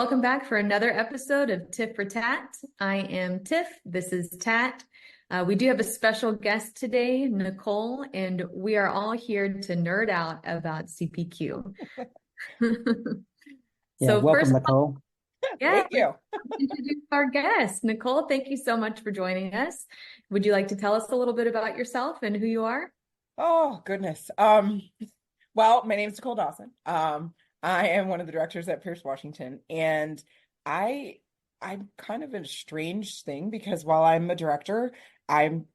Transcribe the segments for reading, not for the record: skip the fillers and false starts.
Welcome back for another episode of Tiff4Tat. I am Tiff. This is Tat. We do have a special guest today, Nicole, and we are all here to nerd out about CPQ. Yeah, So welcome, first, Nicole. yeah, Thank you. introduce our guest. Nicole, thank you so much for joining us. Would you like to tell us a little bit about yourself and who you are? Oh, goodness. Well, my name is Nicole Dawson. I am one of the directors at Pierce Washington, and I'm kind of a strange thing because while I'm a director, I'm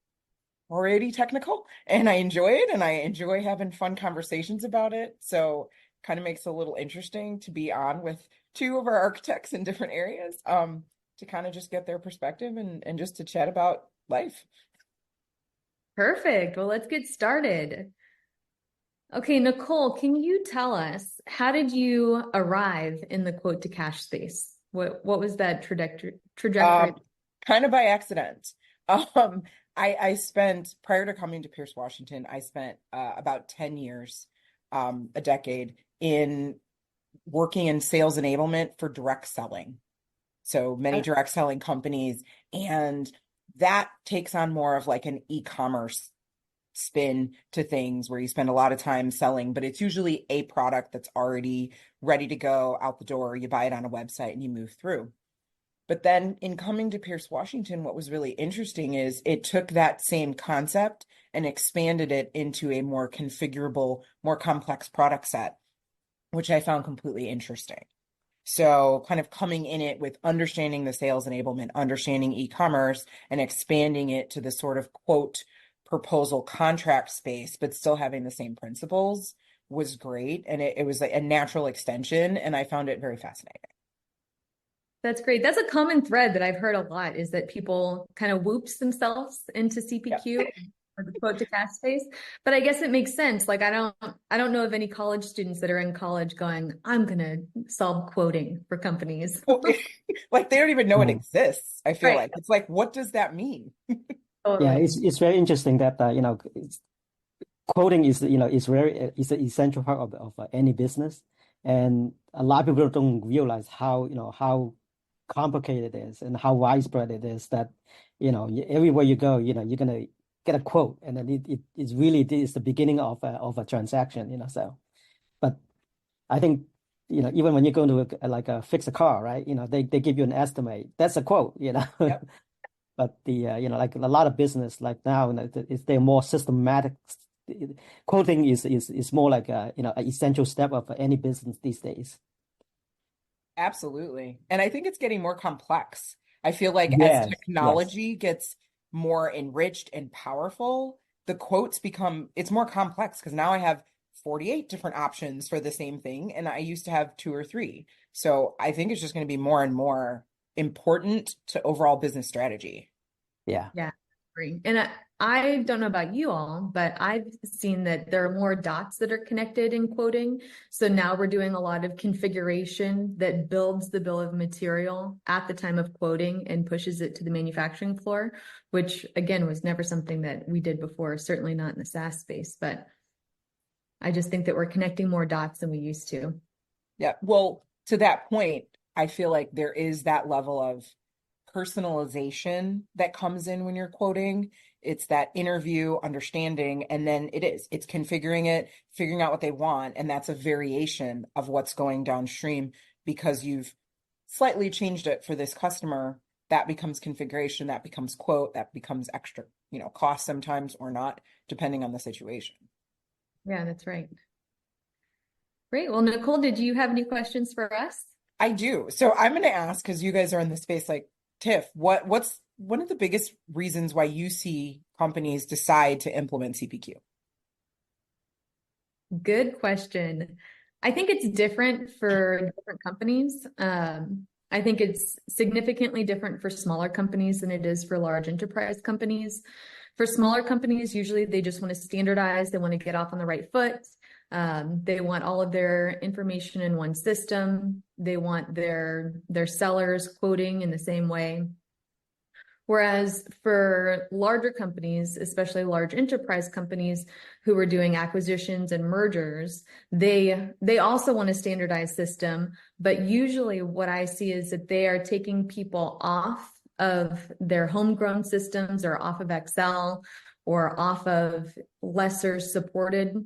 already technical and I enjoy it and I enjoy having fun conversations about it. So kind of makes it a little interesting to be on with two of our architects in different areas, to kind of just get their perspective and just to chat about life. Perfect. Well, let's get started. Okay, Nicole, can you tell us how did you arrive in the quote to cash space? What was that trajectory? Kind of by accident. Um, I spent prior to coming to Pierce Washington, I spent about 10 years, a decade in working in sales enablement for direct selling. So many direct selling companies, and that takes on more of like an e-commerce spin to things where you spend a lot of time selling, but it's usually a product that's already ready to go out the door. You buy it on a website and you move through. But then in coming to Pierce Washington, what was really interesting is it took that same concept and expanded it into a more configurable, more complex product set, which I found completely interesting. So kind of coming in it with understanding the sales enablement, understanding e-commerce, and expanding it to the sort of quote proposal contract space, but still having the same principles was great. And it was like a natural extension, and I found it very fascinating. That's great. That's a common thread that I've heard a lot is that people kind of whoops themselves into CPQ. Yep. Or the quote to cash space. But I guess it makes sense. Like I don't know of any college students that are in college going, I'm gonna solve quoting for companies. Like they don't even know it Mm. exists. I feel Right. like it's like, what does that mean? Yeah, Totally. it's very interesting that quoting is an essential part of any business, and a lot of people don't realize how complicated it is and how widespread it is that everywhere you go, you're gonna get a quote, and then it is the beginning of a transaction, So, but I think even when you're going to fix a car, right? They give you an estimate. That's a quote. Yep. But like a lot of business like now, they're more systematic. Quoting is more like an essential step of any business these days. Absolutely. And I think it's getting more complex. I feel like as Yes, yes. technology gets more enriched and powerful, the quotes it's more complex because now I have 48 different options for the same thing, and I used to have two or three. So I think it's just going to be more and more important to overall business strategy. Yeah. Yeah, agree. And I don't know about you all, but I've seen that there are more dots that are connected in quoting. So now we're doing a lot of configuration that builds the bill of material at the time of quoting and pushes it to the manufacturing floor, which again was never something that we did before, certainly not in the SaaS space, but I just think that we're connecting more dots than we used to. Yeah. Well, to that point, I feel like there is that level of personalization that comes in when you're quoting. It's that interview, understanding, and then it's configuring it, figuring out what they want. And that's a variation of what's going downstream because you've slightly changed it for this customer. That becomes configuration, that becomes quote, that becomes extra, cost sometimes or not, depending on the situation. Yeah, that's right. Great. Well, Nicole, did you have any questions for us? I do. So I'm going to ask, because you guys are in the space, like Tiff, what's one of the biggest reasons why you see companies decide to implement CPQ? Good question. I think it's different for different companies. I think it's significantly different for smaller companies than it is for large enterprise companies. For smaller companies, usually they just want to standardize, they want to get off on the right foot. They want all of their information in one system. They want their sellers quoting in the same way. Whereas for larger companies, especially large enterprise companies who are doing acquisitions and mergers, they also want a standardized system. But usually what I see is that they are taking people off of their homegrown systems or off of Excel or off of lesser supported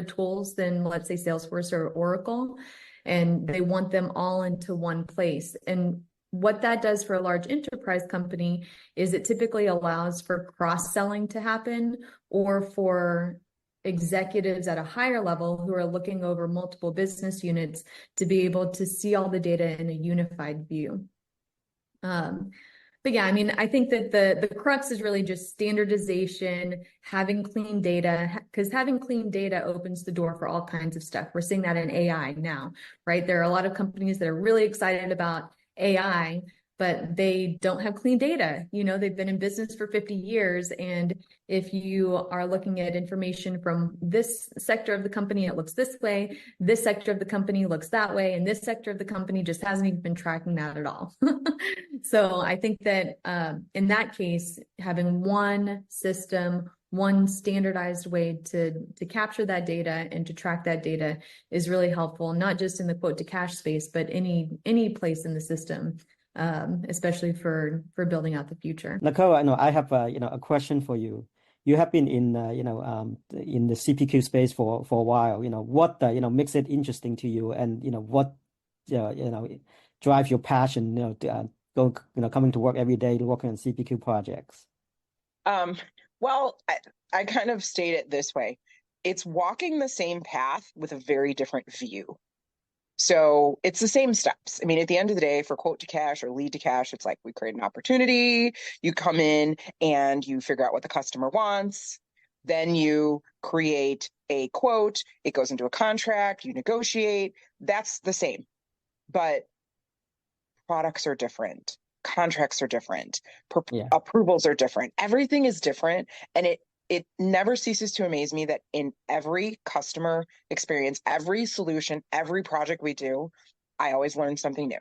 tools than, let's say, Salesforce or Oracle, and they want them all into one place. And what that does for a large enterprise company is it typically allows for cross-selling to happen, or for executives at a higher level who are looking over multiple business units to be able to see all the data in a unified view. But yeah, I mean, I think that the crux is really just standardization, having clean data, because having clean data opens the door for all kinds of stuff. We're seeing that in AI now, right? There are a lot of companies that are really excited about AI, but they don't have clean data. You know, they've been in business for 50 years. And if you are looking at information from this sector of the company, it looks this way. This sector of the company looks that way. And this sector of the company just hasn't even been tracking that at all. So I think that in that case, having one system, one standardized way to capture that data and to track that data is really helpful, not just in the quote to cash space, but any place in the system. Especially for building out the future. Nicole, I know I have a question for you. You have been in in the CPQ space for a while. What makes it interesting to you, and what drives your passion coming to work every day working on CPQ projects. Well, I kind of state it this way. It's walking the same path with a very different view. So it's the same steps. I mean, at the end of the day, for quote to cash or lead to cash, it's like we create an opportunity, you come in and you figure out what the customer wants, then you create a quote, it goes into a contract, you negotiate. That's the same. But products are different, contracts are different, approvals are different. Everything is different. And it never ceases to amaze me that in every customer experience, every solution, every project we do, I always learn something new,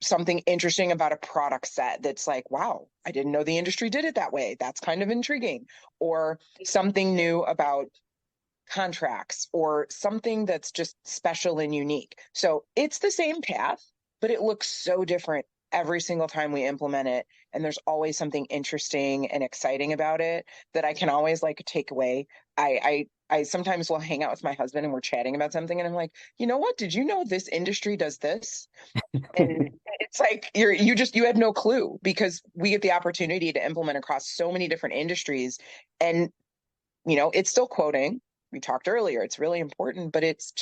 something interesting about a product set that's like, wow, I didn't know the industry did it that way. That's kind of intriguing. Or something new about contracts, or something that's just special and unique. So it's the same path, but it looks so different every single time we implement it. And there's always something interesting and exciting about it that I can always take away. I sometimes will hang out with my husband and we're chatting about something and I'm like, you know what? Did you know this industry does this? And it's like you had no clue, because we get the opportunity to implement across so many different industries. And it's still quoting. We talked earlier, it's really important, but it's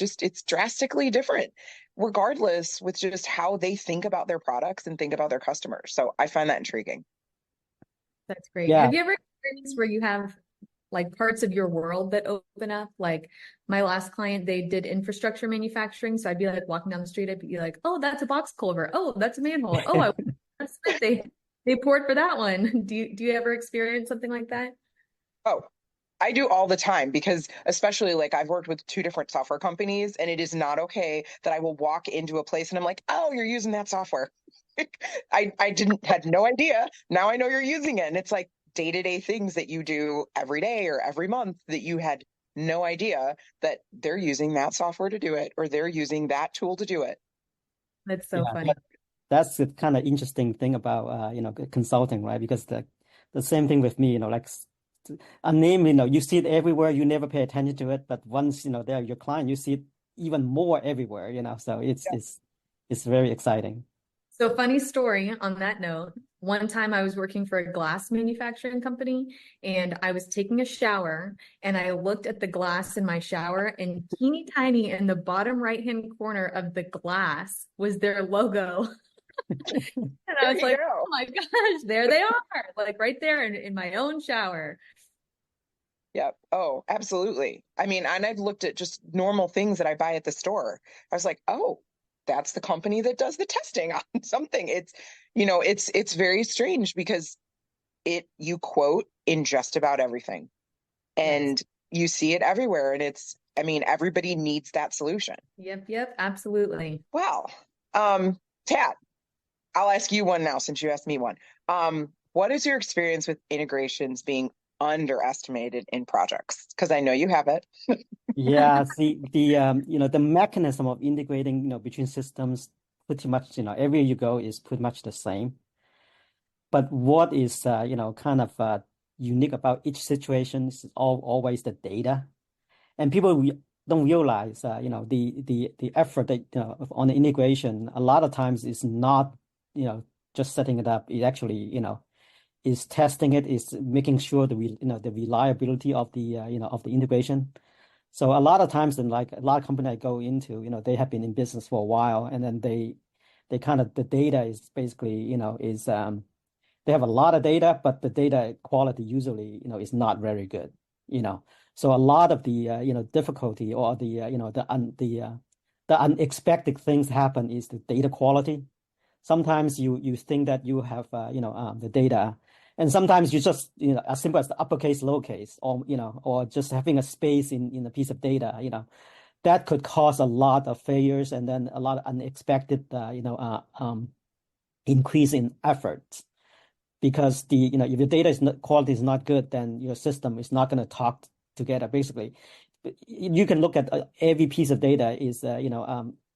drastically different regardless, with just how they think about their products and think about their customers. So I find that intriguing. That's great. Yeah. Have you ever experienced where you have parts of your world that open up? Like my last client, they did infrastructure manufacturing. So I'd be walking down the street, I'd be like, oh, that's a box culvert. Oh, that's a manhole. Oh, they poured for that one. Do you ever experience something like that? Oh, I do all the time, because especially I've worked with 2 different software companies, and it is not okay that I will walk into a place and I'm like, oh, you're using that software. I had no idea. Now I know you're using it. And it's like day-to-day things that you do every day or every month that you had no idea that they're using that software to do it, or they're using that tool to do it. That's so funny. That's the kind of interesting thing about consulting, right? Because the same thing with me, a name, you see it everywhere, you never pay attention to it, but once they're your client, you see it even more everywhere, so it's very exciting. So funny story on that note. One time I was working for a glass manufacturing company, and I was taking a shower, and I looked at the glass in my shower, and teeny tiny in the bottom right-hand corner of the glass was their logo. And I was like, oh my gosh, there they are, right there in my own shower. Yep. Oh, absolutely. I mean, and I've looked at just normal things that I buy at the store. I was like, oh, that's the company that does the testing on something. It's, it's very strange, because you quote in just about everything, and you see it everywhere. And everybody needs that solution. Yep. Absolutely. Wow. Tat, I'll ask you one now since you asked me one. What is your experience with integrations being underestimated in projects? Because I know you have it. Yeah, the mechanism of integrating, between systems pretty much, everywhere you go is pretty much the same. But what is, kind of unique about each situation is always the data. And people don't realize, the effort that, on the integration, a lot of times is not, just setting it up. It actually, is testing it, is making sure the reliability of the, of the integration. So a lot of times, in like a lot of companies I go into, they have been in business for a while, and then they kind of, the data is basically, is they have a lot of data, but the data quality usually, is not very good. So a lot of the difficulty, or the the unexpected things happen is the data quality. Sometimes you think that you have the data, and sometimes you just, as simple as the uppercase, lowercase, or or just having a space in a piece of data, that could cause a lot of failures, and then a lot of unexpected increase in efforts. Because if your data quality is not good, then your system is not going to talk together. Basically, you can look at every piece of data is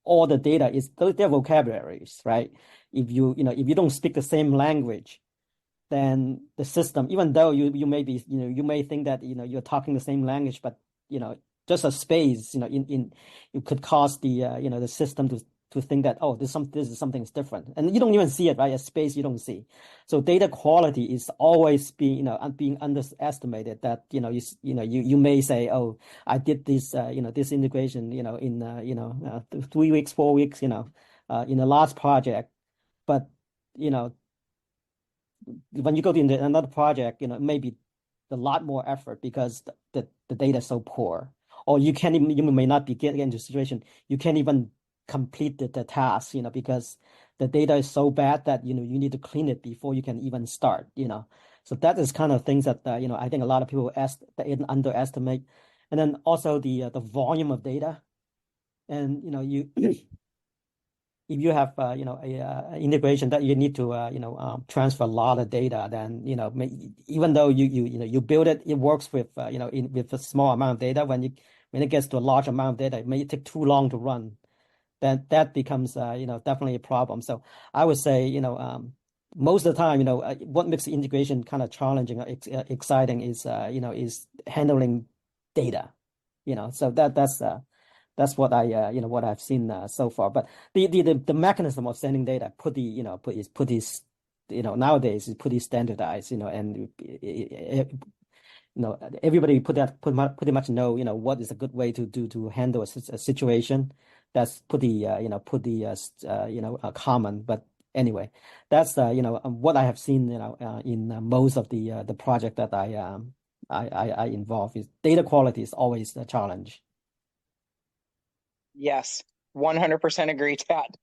all the data is their vocabularies, right? If you don't speak the same language, then the system, even though you may be, you may think that you're talking the same language, but just a space, in it could cause the the system to think that, oh, this is something is different, and you don't even see it, right? A space you don't see. So data quality is always being being underestimated. That you may say, oh, I did this this integration in 3 weeks, 4 weeks, in a large project, but when you go to another project, maybe a lot more effort because the data is so poor, or you may not be getting into a situation you can't even complete the task, because the data is so bad that you need to clean it before you can even start. So that is kind of things that I think a lot of people underestimate, and then also the volume of data, and you if you have a integration that you need to transfer a lot of data, then even though you build it, it works with with a small amount of data. When it gets to a large amount of data, it may take too long to run. Then that becomes definitely a problem. So I would say most of the time what makes the integration kind of challenging or exciting is is handling data. So that's what I what I've seen so far. But the mechanism of sending data pretty nowadays is pretty standardized. And everybody pretty much know what is a good way to handle a situation. That's pretty common. But anyway, that's what I have seen in most of the project that I involve. Is data quality is always a challenge. Yes, 100% agree, Tat.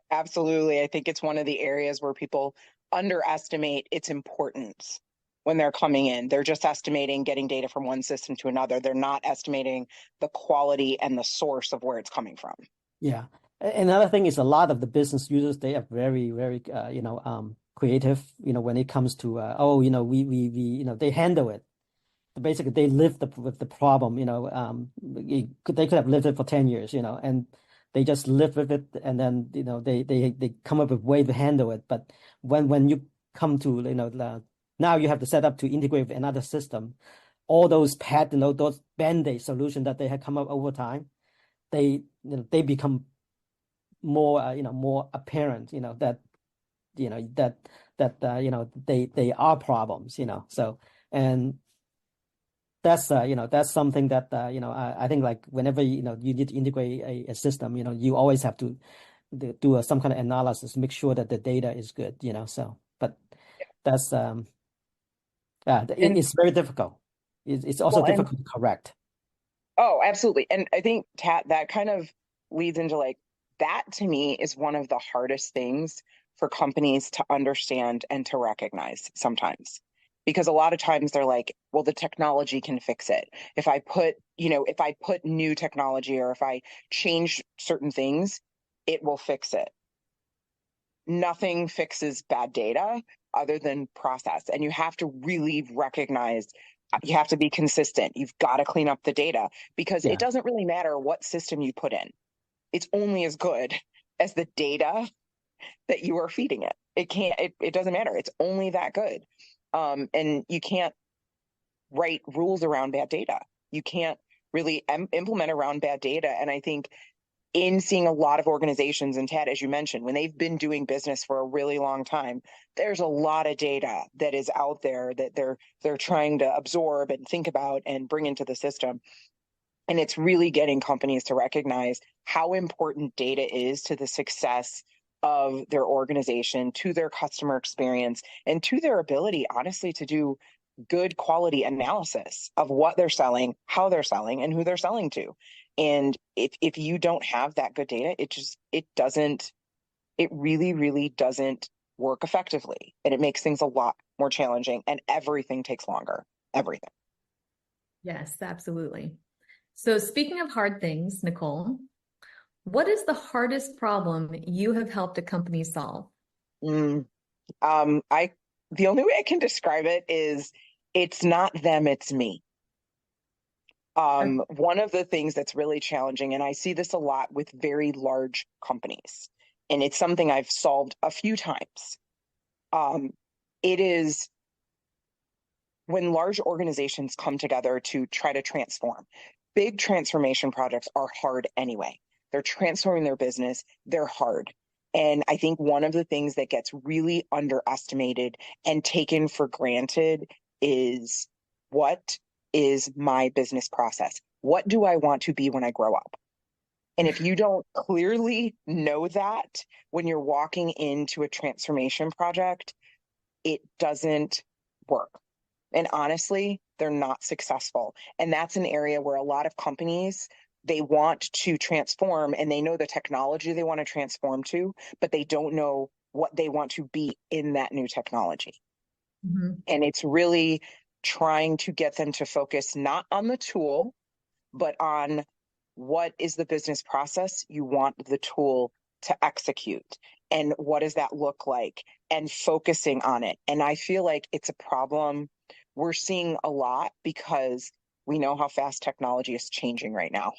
Absolutely. I think it's one of the areas where people underestimate its importance when they're coming in. They're just estimating getting data from one system to another. They're not estimating the quality and the source of where it's coming from. Yeah. Another thing is a lot of the business users, they are very, very, creative, when it comes to, we they handle it. Basically they live with the problem. They could have lived it for 10 years, and they just live with it, and then they come up with way to handle it. But when you come to now you have to set up to integrate with another system, all those those band-aid solutions that they had come up over time, they become more more apparent, that they are problems. So, and that's that's something that I think, like, whenever you need to integrate a system, you always have to do some kind of analysis, make sure that the data is good. So, but that's And it's very difficult. It's also well, and difficult to correct. oh, absolutely. And I think, Tat, that kind of leads into like, that to me is one of the hardest things for companies to understand and to recognize sometimes. Because a lot of times they're like, well, the technology can fix it. If I put new technology, or if I change certain things, it will fix it. nothing fixes bad data other than process. And you have to really recognize, you have to be consistent. You've got to clean up the data because Yeah. it doesn't really matter what system you put in. It's only as good as the data that you are feeding it. It doesn't matter. It's only that good. And you can't write rules around bad data. You can't really implement around bad data. And I think in seeing a lot of organizations, and Tad, as you mentioned, when they've been doing business for a really long time, there's a lot of data that is out there that they're trying to absorb and think about and bring into the system. And it's really getting companies to recognize how important data is to the success of their organization, to their customer experience, and to their ability, honestly, to do good quality analysis of what they're selling, how they're selling, and who they're selling to. And if you don't have that good data, it really, really doesn't work effectively. And it makes things a lot more challenging, and everything takes longer. Everything. Yes, absolutely. So speaking of hard things, Nicole, what is the hardest problem you have helped a company solve? The only way I can describe it is it's not them, it's me. One of the things that's really challenging, and I see this a lot with very large companies, and it's something I've solved a few times. It is when large organizations come together to try to transform. Big transformation projects are hard anyway. They're transforming their business, they're hard. And I think one of the things that gets really underestimated and taken for granted is, what is my business process? What do I want to be when I grow up? And if you don't clearly know that when you're walking into a transformation project, it doesn't work. And honestly, they're not successful. And that's an area where a lot of companies, they want to transform and they know the technology they want to transform to, but they don't know what they want to be in that new technology. Mm-hmm. And it's really trying to get them to focus not on the tool, but on what is the business process you want the tool to execute, and what does that look like, and focusing on it. And I feel like it's a problem we're seeing a lot because we know how fast technology is changing right now.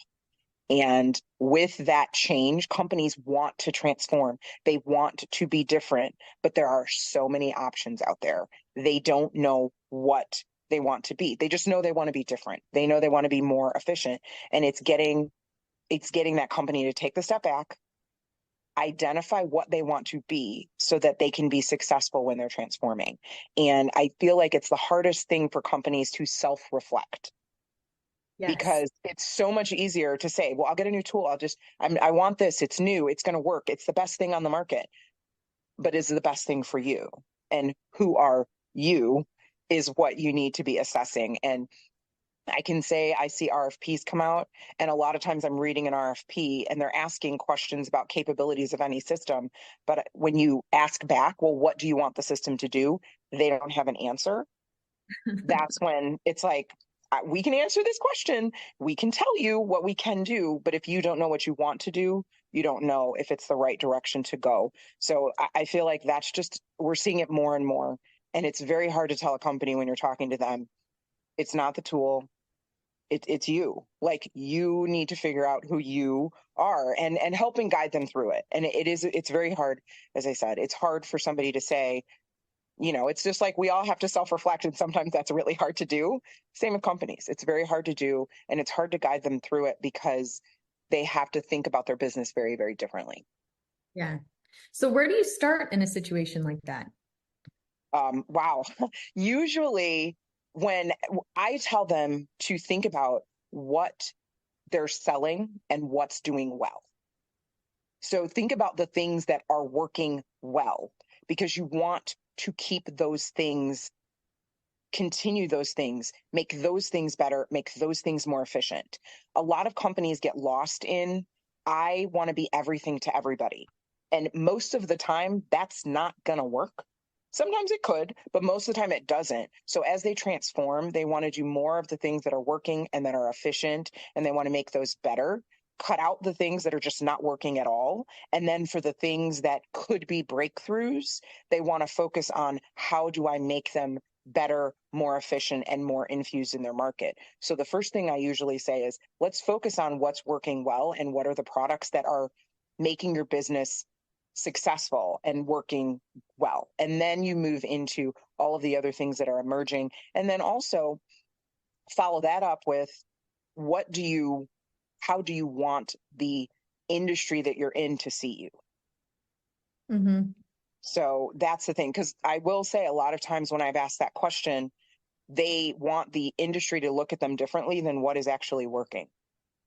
And with that change, companies want to transform. They want to be different, but there are so many options out there. They don't know what they want to be. They just know they want to be different. They know they want to be more efficient. And it's getting that company to take the step back, identify what they want to be so that they can be successful when they're transforming. And I feel like it's the hardest thing for companies to self-reflect. Yes. Because it's so much easier to say, well, I'll get a new tool. I want this. It's new. It's going to work. It's the best thing on the market. But is it the best thing for you? And who are you is what you need to be assessing. And I can say I see RFPs come out, and a lot of times I'm reading an RFP and they're asking questions about capabilities of any system. But when you ask back, well, what do you want the system to do? They don't have an answer. That's when it's like, we can answer this question. We can tell you what we can do. But if you don't know what you want to do, you don't know if it's the right direction to go. So I feel like that's just, we're seeing it more and more. And it's very hard to tell a company when you're talking to them, it's not the tool. It's you. Like, you need to figure out who you are and helping guide them through it. And it's very hard. As I said, it's hard for somebody to say, it's just like we all have to self-reflect, and sometimes that's really hard to do. Same with companies. It's very hard to do, and it's hard to guide them through it because they have to think about their business very, very differently. Yeah. So where do you start in a situation like that? Wow. Usually when I tell them to think about what they're selling and what's doing well. So think about the things that are working well, because you want to keep those things, continue those things, make those things better, make those things more efficient. A lot of companies get lost in, I want to be everything to everybody. And most of the time, that's not going to work. Sometimes it could, but most of the time it doesn't. So as they transform, they want to do more of the things that are working and that are efficient, and they want to make those better. cut out the things that are just not working at all. And then for the things that could be breakthroughs, they want to focus on how do I make them better, more efficient, and more infused in their market. So the first thing I usually say is, let's focus on what's working well and what are the products that are making your business successful and working well. And then you move into all of the other things that are emerging. And then also follow that up with, how do you want the industry that you're in to see you? Mm-hmm. So that's the thing, because I will say a lot of times when I've asked that question, they want the industry to look at them differently than what is actually working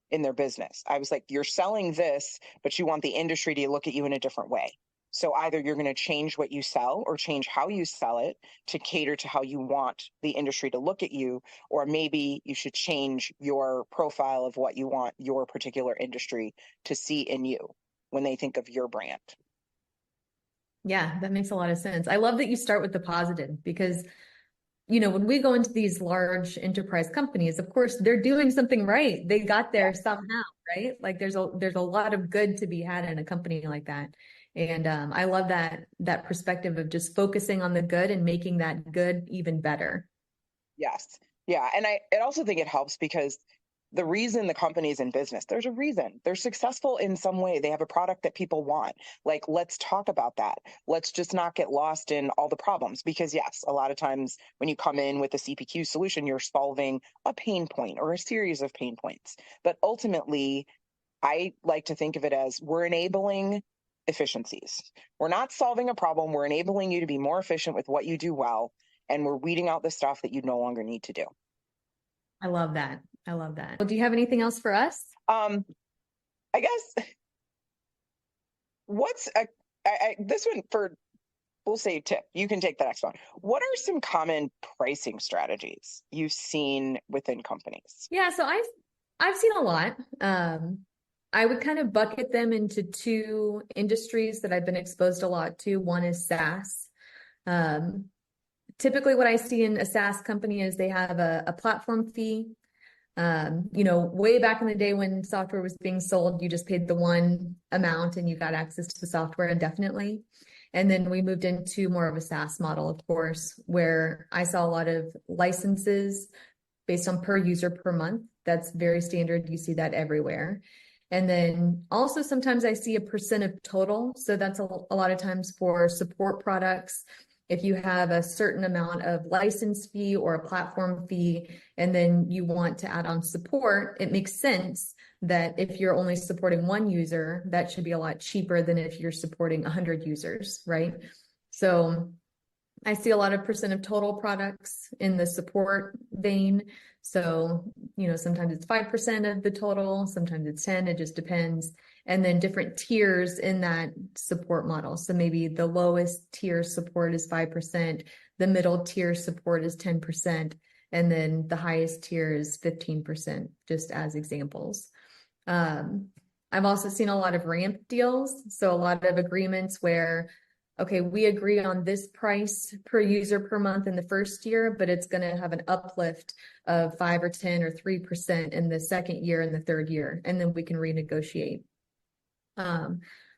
in their business. I was like, you're selling this, but you want the industry to look at you in a different way. So either you're going to change what you sell or change how you sell it to cater to how you want the industry to look at you, or maybe you should change your profile of what you want your particular industry to see in you when they think of your brand. Yeah, that makes a lot of sense. I love that you start with the positive because, when we go into these large enterprise companies, of course, they're doing something right. They got there somehow, right? Like there's a lot of good to be had in a company like that. And I love that perspective of just focusing on the good and making that good even better. Yes. Yeah. And I also think it helps because the reason the company's in business, there's a reason. They're successful in some way. They have a product that people want. Like, let's talk about that. Let's just not get lost in all the problems. Because yes, a lot of times when you come in with a CPQ solution, you're solving a pain point or a series of pain points. But ultimately, I like to think of it as we're enabling efficiencies. We're not solving a problem. We're enabling you to be more efficient with what you do well. And we're weeding out the stuff that you no longer need to do. I love that. I love that. Well, do you have anything else for us? I guess this one we'll say Tip, you can take the next one. What are some common pricing strategies you've seen within companies? Yeah, so I've seen a lot. I would kind of bucket them into two industries that I've been exposed a lot to. One is SaaS. Typically what I see in a SaaS company is they have a platform fee. Way back in the day when software was being sold, you just paid the one amount and you got access to the software indefinitely. And then we moved into more of a SaaS model, of course, where I saw a lot of licenses based on per user per month. That's very standard. You see that everywhere. And then also sometimes I see a percent of total. So that's a lot of times for support products. If you have a certain amount of license fee or a platform fee, and then you want to add on support, it makes sense that if you're only supporting one user, that should be a lot cheaper than if you're supporting 100 users, right? So I see a lot of percent of total products in the support vein. So, sometimes it's 5% of the total, sometimes it's 10, it just depends. And then different tiers in that support model. So maybe the lowest tier support is 5%, the middle tier support is 10%, and then the highest tier is 15%, just as examples. I've also seen a lot of ramp deals. So a lot of agreements where, okay, we agree on this price per user per month in the first year, but it's going to have an uplift of 5 or 10 or 3% in the second year and the third year, and then we can renegotiate.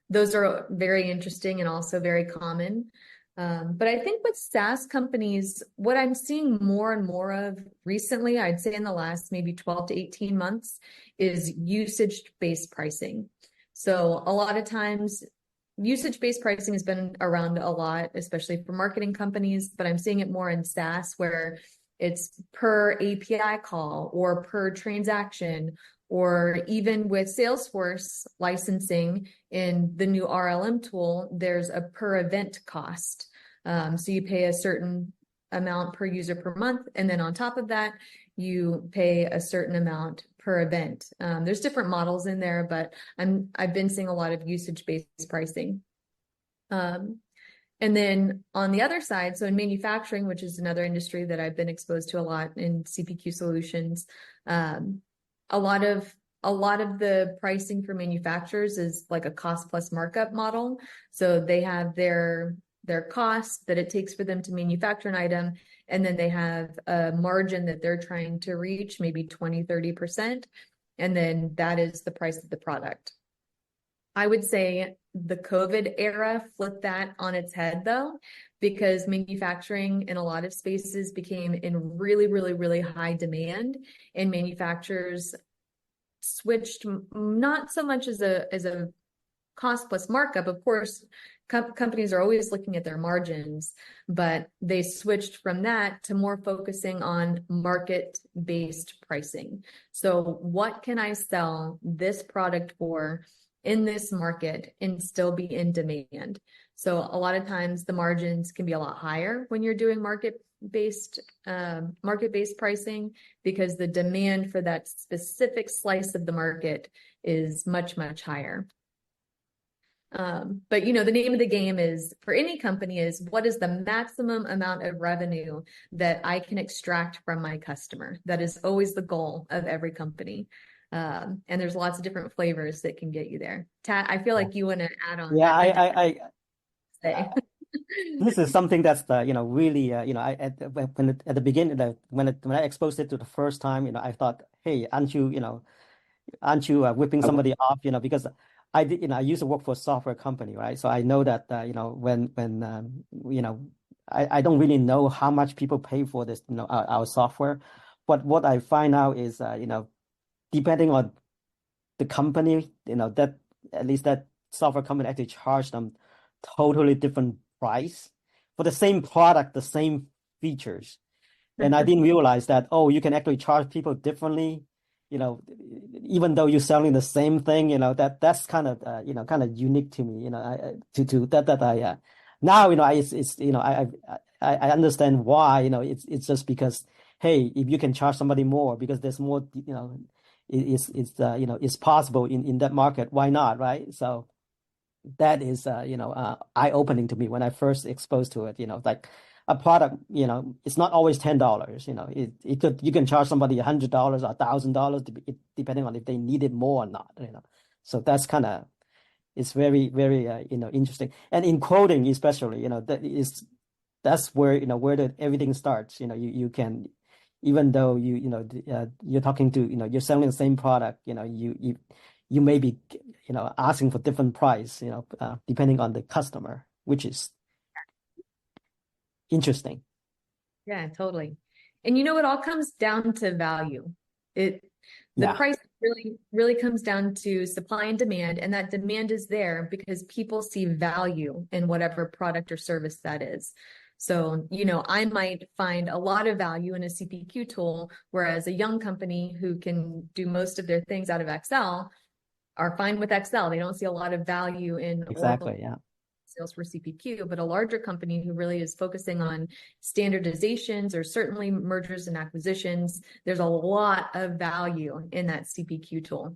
Those are very interesting and also very common. But I think with SaaS companies, what I'm seeing more and more of recently, I'd say in the last maybe 12 to 18 months, is usage-based pricing. So a lot of times, usage-based pricing has been around a lot, especially for marketing companies, but I'm seeing it more in SaaS where it's per API call or per transaction, or even with Salesforce licensing in the new RLM tool, there's a per event cost. So you pay a certain amount per user per month, and then on top of that, you pay a certain amount per event. There's different models in there, but I've been seeing a lot of usage-based pricing. And then on the other side, so in manufacturing, which is another industry that I've been exposed to a lot in CPQ solutions, a lot of the pricing for manufacturers is like a cost plus markup model. So they have their cost that it takes for them to manufacture an item, and then they have a margin that they're trying to reach, maybe 20, 30%. And then that is the price of the product. I would say the COVID era flipped that on its head though, because manufacturing in a lot of spaces became in really, really, really high demand, and manufacturers switched not so much as a cost plus markup. Of course, companies are always looking at their margins, but they switched from that to more focusing on market-based pricing. So what can I sell this product for in this market and still be in demand? So a lot of times the margins can be a lot higher when you're doing market-based pricing, because the demand for that specific slice of the market is much, much higher. But the name of the game is, for any company, is what is the maximum amount of revenue that I can extract from my customer? That is always the goal of every company. And there's lots of different flavors that can get you there. Tat, I feel like you want to add on. Yeah, say. This is something that's really at the beginning, when I exposed it to the first time, I thought, hey, aren't you whipping somebody off, because I did, I used to work for a software company, right? So I know that when I don't really know how much people pay for this, our software, but what I find out is depending on the company, that at least that software company actually charge them totally different price for the same product, the same features. And I didn't realize that, oh, you can actually charge people differently, even though you're selling the same thing, that's kind of unique to me, now, I understand why, it's just because, hey, if you can charge somebody more because there's more, it's possible in that market, why not, right? So that is, eye-opening to me when I first exposed to it, like a product, it's not always $10, you can charge somebody $100 or $1,000 depending on if they need it more or not, So that's it's very, very, interesting. And in quoting, especially, that's where, everything starts, you can, even though you're talking to, you're selling the same product, you may be, asking for different price, depending on the customer, which is interesting. Yeah, totally. And it all comes down to value. The price really, really comes down to supply and demand, and that demand is there because people see value in whatever product or service that is. So, I might find a lot of value in a CPQ tool, whereas a young company who can do most of their things out of Excel are fine with Excel. They don't see a lot of value in Exactly, yeah. Salesforce CPQ, but a larger company who really is focusing on standardizations or certainly mergers and acquisitions, there's a lot of value in that CPQ tool.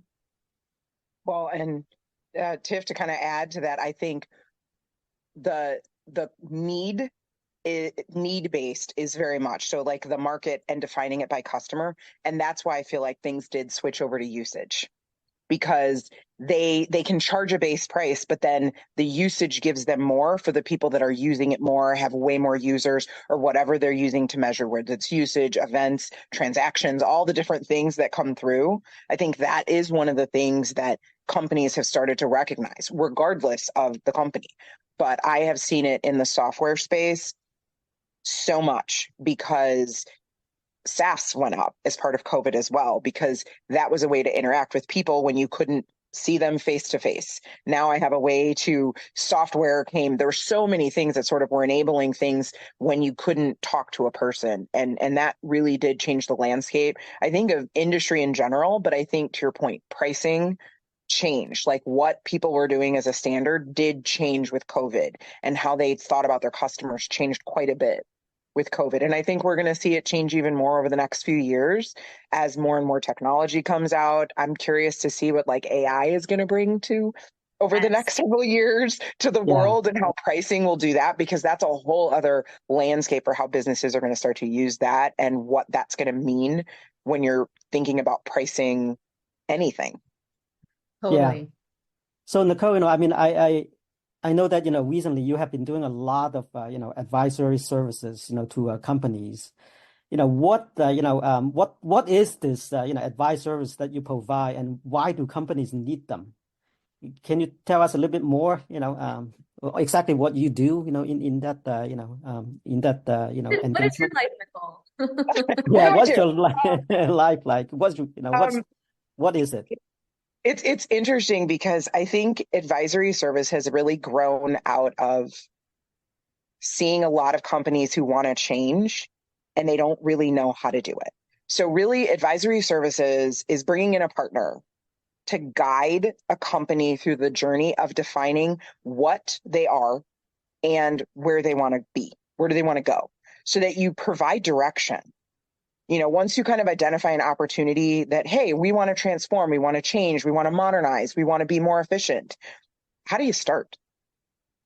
Well, and Tiff, to kind of add to that, I think the need-based is very much so, like the market and defining it by customer. And that's why I feel like things did switch over to usage, because they can charge a base price, but then the usage gives them more for the people that are using it more, have way more users, or whatever they're using to measure, whether it's usage, events, transactions, all the different things that come through. I think that is one of the things that companies have started to recognize, regardless of the company. But I have seen it in the software space so much because SaaS went up as part of COVID as well, because that was a way to interact with people when you couldn't see them face to face. Now I have a way to, software came, there were so many things that sort of were enabling things when you couldn't talk to a person. And that really did change the landscape, I think, of industry in general. But I think, to your point, pricing changed. Like what people were doing as a standard did change with COVID, and how they thought about their customers changed quite a bit with COVID. And I think we're going to see it change even more over the next few years as more and more technology comes out. I'm curious to see what like AI is going to bring to over the next several years to the world, and how pricing will do that, because that's a whole other landscape for how businesses are going to start to use that, and what that's going to mean when you're thinking about pricing anything. Totally. Yeah. So Nicole, I mean, I know that, recently you have been doing a lot of, advisory services, to companies. what is this advice service that you provide, and why do companies need them? Can you tell us a little bit more, exactly what you do, in that What is your engagement? life, Nicole? What Yeah, do I what's do? your life like? Um, What is it? it's interesting because I think advisory service has really grown out of seeing a lot of companies who want to change and they don't really know how to do it. So really advisory services is bringing in a partner to guide a company through the journey of defining what they are and where they want to be. Where do they want to go? So that you provide direction. Once you kind of identify an opportunity that, hey, we want to transform, we want to change, we want to modernize, we want to be more efficient. How do you start?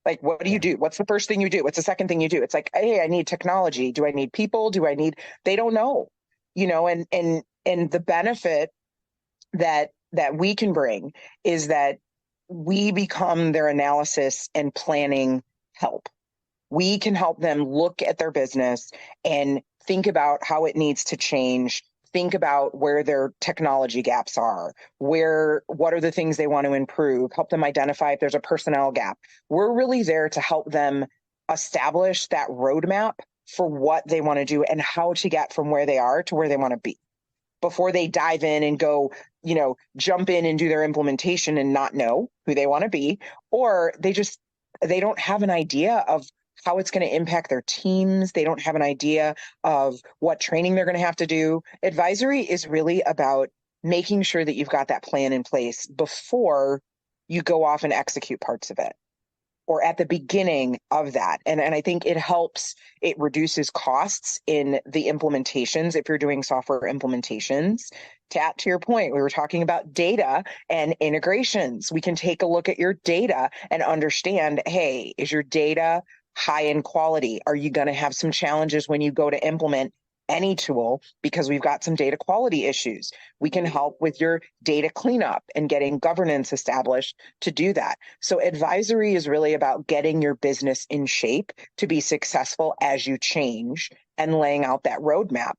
Like, what do you Yeah. do? What's the first thing you do? What's the second thing you do? It's like, hey, I need technology. Do I need people? They don't know, and the benefit that we can bring is that we become their analysis and planning help. We can help them look at their business and think about how it needs to change, think about where their technology gaps are, what are the things they want to improve, help them identify if there's a personnel gap. We're really there to help them establish that roadmap for what they want to do and how to get from where they are to where they want to be before they dive in and go, jump in and do their implementation and not know who they want to be, or they don't have an idea of how it's going to impact their teams. They don't have an idea of what training they're going to have to do. Advisory is really about making sure that you've got that plan in place before you go off and execute parts of it, or at the beginning of that. And I think it reduces costs in the implementations if you're doing software implementations. To your point, we were talking about data and integrations. We can take a look at your data and understand, hey, is your data high in quality? Are you going to have some challenges when you go to implement any tool because we've got some data quality issues? We can help with your data cleanup and getting governance established to do that. So advisory is really about getting your business in shape to be successful as you change and laying out that roadmap.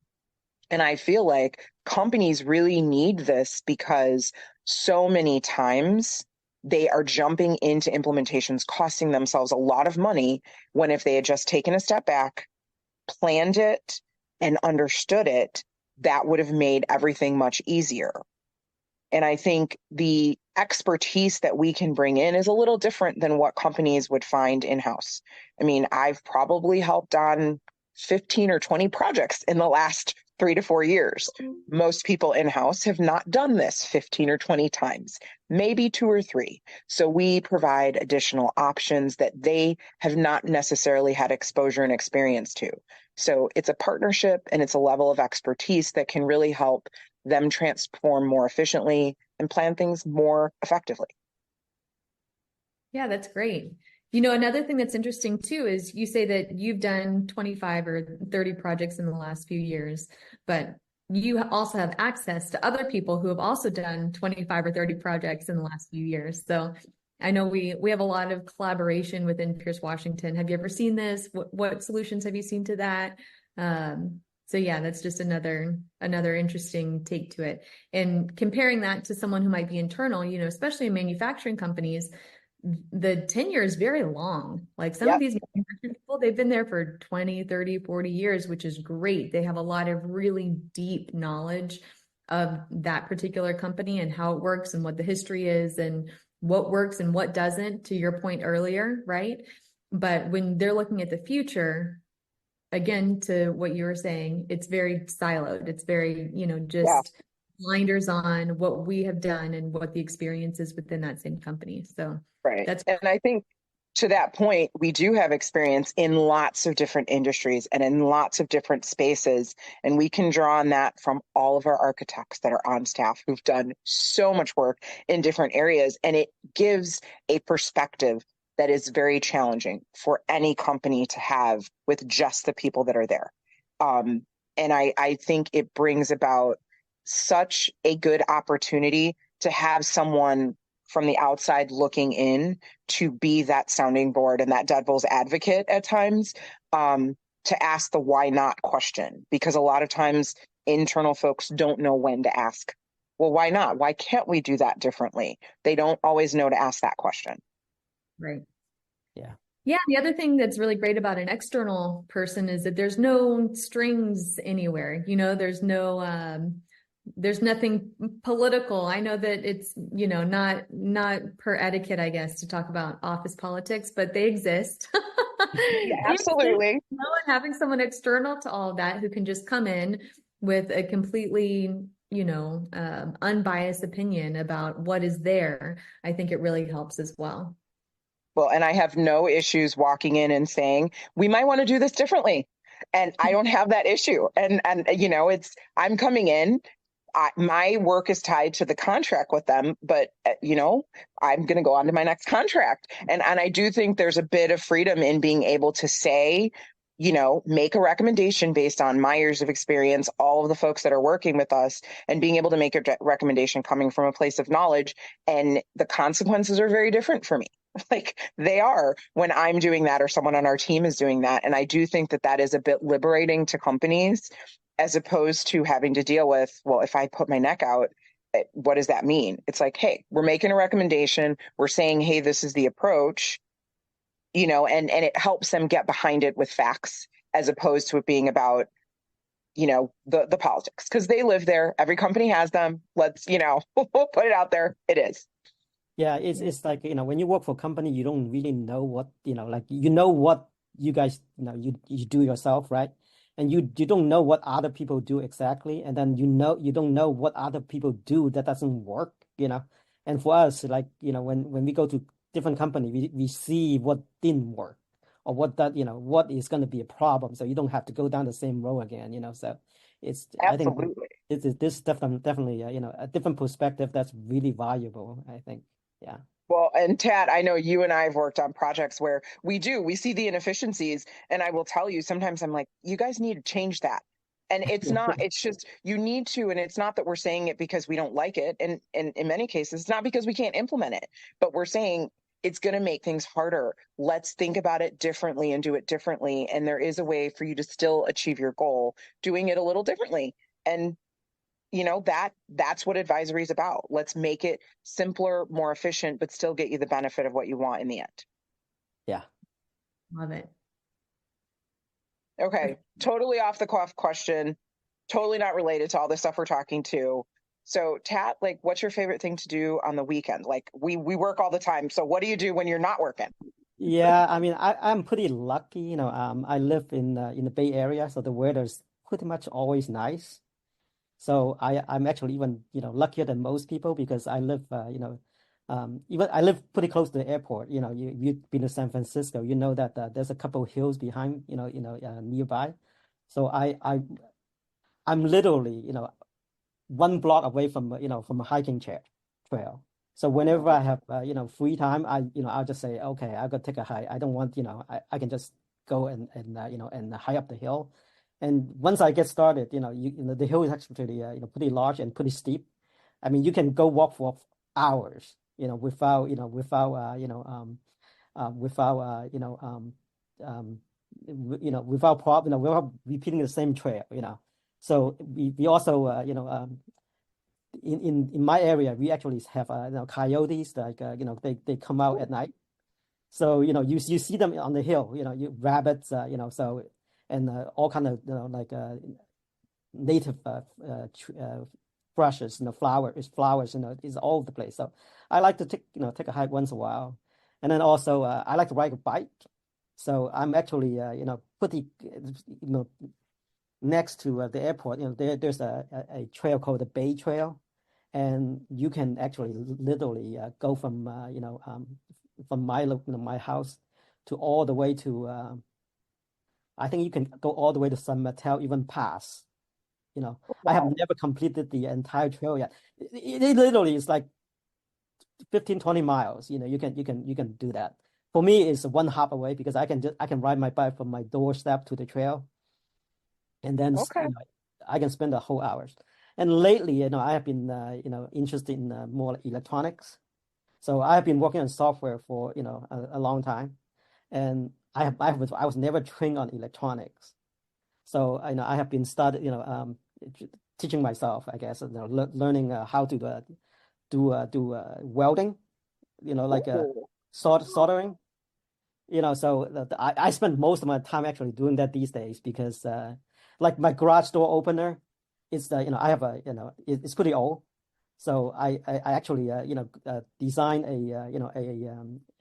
And I feel like companies really need this because so many times they are jumping into implementations, costing themselves a lot of money, when if they had just taken a step back, planned it, and understood it, that would have made everything much easier. And I think the expertise that we can bring in is a little different than what companies would find in-house. I mean, I've probably helped on 15 or 20 projects in the last 3 to 4 years. Most people in-house have not done this 15 or 20 times, maybe 2 or 3. So we provide additional options that they have not necessarily had exposure and experience to. So it's a partnership and it's a level of expertise that can really help them transform more efficiently and plan things more effectively. Yeah, that's great. Another thing that's interesting too is you say that you've done 25 or 30 projects in the last few years, but you also have access to other people who have also done 25 or 30 projects in the last few years. So I know we have a lot of collaboration within Pierce Washington. Have you ever seen this? What solutions have you seen to that? So yeah, that's just another interesting take to it. And comparing that to someone who might be internal, especially in manufacturing companies, the tenure is very long. Like some of these manufacturing people, they've been there for 20, 30, 40 years, which is great. They have a lot of really deep knowledge of that particular company and how it works and what the history is and what works and what doesn't, to your point earlier, right? But when they're looking at the future, again, to what you were saying, it's very siloed. It's very, just blinders on what we have done and what the experience is within that same company. So right. And I think to that point, we do have experience in lots of different industries and in lots of different spaces. And we can draw on that from all of our architects that are on staff who've done so much work in different areas. And it gives a perspective that is very challenging for any company to have with just the people that are there. And I think it brings about such a good opportunity to have someone from the outside looking in to be that sounding board and that devil's advocate at times. to ask the why not question, because a lot of times internal folks don't know when to ask, well, why not? Why can't we do that differently? They don't always know to ask that question. Right. Yeah. Yeah, the other thing that's really great about an external person is that there's no strings anywhere. You know, there's nothing political. I know that it's, you know, not per etiquette, I guess, to talk about office politics, but they exist. Yeah, They exist, absolutely. you know, and having someone external to all of that who can just come in with a completely, you know, unbiased opinion about what is there, I think it really helps as well. Well, and I have no issues walking in and saying, we might want to do this differently. And I don't have that issue. And you know, I'm coming in, my work is tied to the contract with them, but you know, I'm going to go on to my next contract. And I do think there's a bit of freedom in being able to say, you know, make a recommendation based on my years of experience, all of the folks that are working with us, and being able to make a recommendation coming from a place of knowledge. And the consequences are very different for me. Like they are when I'm doing that or someone on our team is doing that. And I do think that that is a bit liberating to companies as opposed to having to deal with, well, if I put my neck out, what does that mean? It's like, hey, we're making a recommendation. We're saying, hey, this is the approach, you know, and it helps them get behind it with facts as opposed to it being about, you know, the politics, because they live there. Every company has them. Let's, you know, put it out there. It is. Yeah, it's like, you know, when you work for a company, you don't really know what, you know, like you know what you guys, you know, you do yourself, right? And you don't know what other people do exactly. And then you don't know what other people do that doesn't work, you know. And for us, like, you know, when we go to different company, we see what didn't work or what that, you know, what is going to be a problem. So you don't have to go down the same road again, you know. So I think Absolutely. this definitely, you know, a different perspective that's really valuable, I think. Yeah. Well, and Tat, I know you and I have worked on projects where we see the inefficiencies. And I will tell you, sometimes I'm like, you guys need to change that. And it's not, it's just, you need to, and it's not that we're saying it because we don't like it. And in many cases, it's not because we can't implement it, but we're saying it's going to make things harder. Let's think about it differently and do it differently. And there is a way for you to still achieve your goal, doing it a little differently. And you know, that's what advisory is about. Let's make it simpler, more efficient, but still get you the benefit of what you want in the end. Yeah. Love it. Okay, totally off the cuff question, totally not related to all the stuff we're talking to. So Tat, like, what's your favorite thing to do on the weekend? Like we work all the time. So what do you do when you're not working? Yeah, I mean, I'm pretty lucky, you know. I live in the Bay Area, so the weather's pretty much always nice. So I'm actually even, you know, luckier than most people because I live, you know, even I live pretty close to the airport. You know, you've been to San Francisco, you know that there's a couple of hills behind, nearby. So I'm literally, you know, 1 block away from, from a hiking trail. So whenever I have, free time, I'll just say, okay, I'll go take a hike. I don't want, I can just go and hike up the hill. And once I get started, the hill is actually, pretty large and pretty steep. I mean, you can go walk for hours, without repeating the same trail, So we also, in my area, we actually have coyotes like they come out at night. So you see them on the hill, rabbits, so and all kind of like native brushes, flowers, is all over the place. So I like to take a hike once in a while, and then also I like to ride a bike. So I'm actually pretty next to the airport. There's a trail called the Bay Trail, and you can actually literally go from from my house to all the way to I think you can go all the way to San Mateo, even pass. I have Wow. never completed the entire trail yet. It literally is like 15, 20 miles. You can do that. For me, it's 1 hop away because I can ride my bike from my doorstep to the trail, and then Okay. I can spend the whole hours. And lately, I have been interested in more electronics. So I have been working on software for a long time, and I was never trained on electronics. So I have been studying, teaching myself, I guess, learning how to do welding, like Ooh. soldering. So I spend most of my time actually doing that these days because like my garage door opener, I have it's pretty old. So I actually design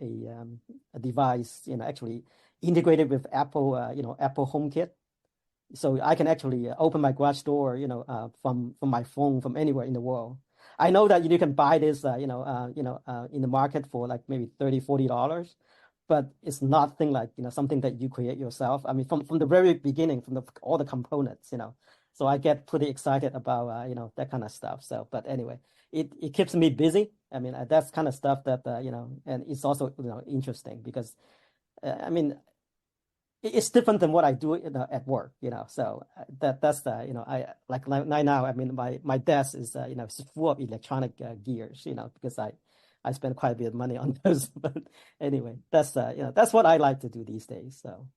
a device, actually integrated with Apple, Apple HomeKit. So I can actually open my garage door, from my phone from anywhere in the world. I know that you can buy this, in the market for like maybe $30-$40, but it's nothing like, something that you create yourself. I mean, from the very beginning, from all the components. So I get pretty excited about, that kind of stuff. So, but anyway, it keeps me busy. I mean, that's kind of stuff that, and it's also, interesting because, I mean, it's different than what I do, at work. So that's the, I like right now. I mean, my desk is, it's full of electronic gears, because I spend quite a bit of money on those. But anyway, that's what I like to do these days. So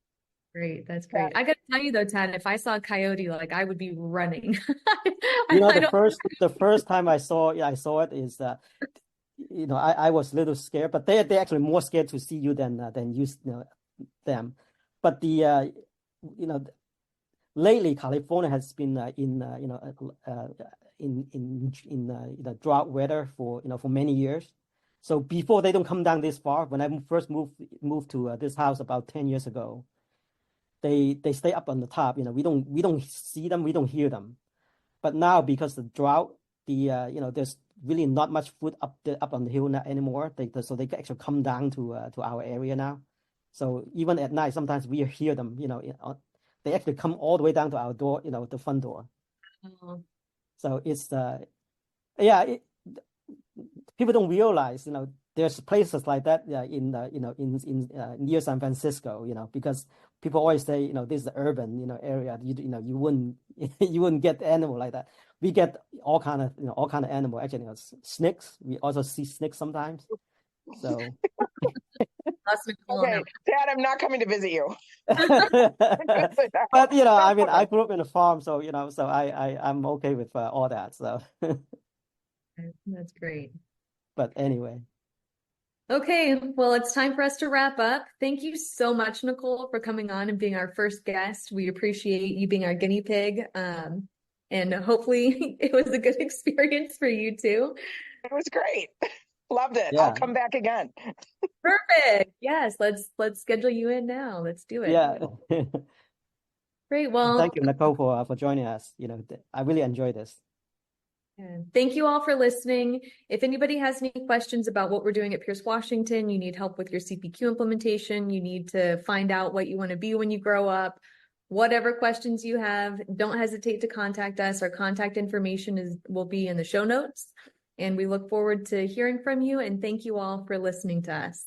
Great. That's great. I gotta tell you though, Tad, if I saw a coyote, like I would be running. I don't. the first time I saw it is I was a little scared, but they actually more scared to see you than them. But you know lately California has been in drought weather for many years. So before they don't come down this far, when I first moved to this house about 10 years ago, they stay up on the top. We don't see them, we don't hear them. But now because of the drought, there's really not much food up on the hill now anymore. So they can actually come down to our area now. So even at night, sometimes we hear them. They actually come all the way down to our door, the front door. Oh, So it's yeah. People don't realize, there's places like that, in near San Francisco, because people always say, this is the urban, area. You wouldn't you wouldn't get animal like that. We get all kind of animal. Actually, snakes. We also see snakes sometimes. So, that's Nicole on Okay, Dad, I'm not coming to visit you. but I mean, I grew up in a farm, so so I'm okay with all that. So, that. That's great. but anyway. Okay, well, it's time for us to wrap up. Thank you so much, Nicole, for coming on and being our first guest. We appreciate you being our guinea pig. And hopefully it was a good experience for you too. It was great. Loved it. I'll Yeah. come back again. Perfect. Yes, let's schedule you in now. Let's do it. Yeah. Great. Well, Thank you, Nicole, for joining us. I really enjoyed this. and thank you all for listening. If anybody has any questions about what we're doing at Pierce Washington, you need help with your CPQ implementation, you need to find out what you want to be when you grow up, whatever questions you have, don't hesitate to contact us. Our contact information will be in the show notes. And we look forward to hearing from you. And thank you all for listening to us.